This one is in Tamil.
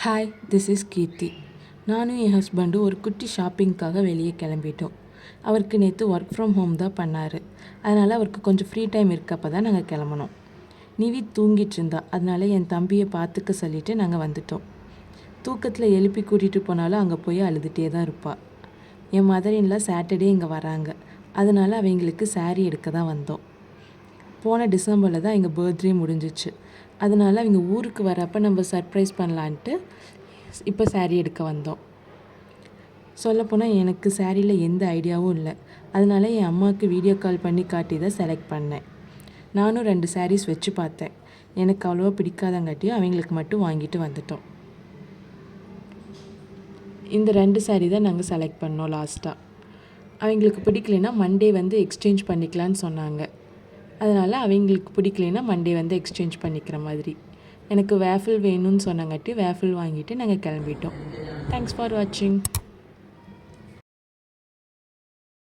ஹாய், திஸ் இஸ் கீர்த்தி. நானும் என் ஹஸ்பண்டும் ஒரு குட்டி ஷாப்பிங்க்காக வெளியே கிளம்பிட்டோம். அவருக்கு நேற்று ஒர்க் ஃப்ரம் ஹோம் தான் பண்ணார். அதனால் அவருக்கு கொஞ்சம் ஃப்ரீ டைம் இருக்கப்போ தான் நாங்கள் கிளம்புனோம். நிவி தூங்கிட்டு இருந்தா. அதனால் என் தம்பியை பார்த்துக்க சொல்லிவிட்டு நாங்கள் வந்துட்டோம். தூக்கத்தில் எழுப்பி கூட்டிகிட்டு போனாலும் அங்கே போய் அழுதுகிட்டே தான் இருப்பாள். என் மதர்-இன்-லா சாட்டர்டே இங்கே வராங்க. அதனால் அவங்களுக்கு சாரீ எடுக்க தான் வந்தோம். போன டிசம்பரில் தான் எங்கள் பர்த்டே முடிஞ்சிச்சு. அதனால் அவங்க ஊருக்கு வரப்போ நம்ம சர்ப்ரைஸ் பண்ணலான்ட்டு இப்போ சாரீ எடுக்க வந்தோம். சொல்லப்போனால் எனக்கு சாரியில் எந்த ஐடியாவும் இல்லை. அதனால் என் அம்மாவுக்கு வீடியோ கால் பண்ணி காட்டி தான் செலக்ட் பண்ணேன். நானும் 2 சாரீஸ் வச்சு பார்த்தேன். எனக்கு அவ்வளோவா பிடிக்காதங்காட்டியும் அவங்களுக்கு மட்டும் வாங்கிட்டு வந்துட்டோம். இந்த 2 சாரீ தான் நாங்கள் செலக்ட் பண்ணோம் லாஸ்ட்டாக. அவங்களுக்கு பிடிக்கலைன்னா மண்டே எக்ஸ்சேஞ்ச் பண்ணிக்கலான்னு சொன்னாங்க. அதனால் அவங்களுக்கு பிடிக்கலைன்னா மண்டே எக்ஸ்சேஞ்ச் பண்ணிக்கிற மாதிரி. எனக்கு வேஃபில் வேணும்னு சொன்னங்காட்டி வேஃபில் வாங்கிட்டு நாங்கள் கிளம்பிட்டோம். தேங்க்ஸ் ஃபார் வாட்சிங்.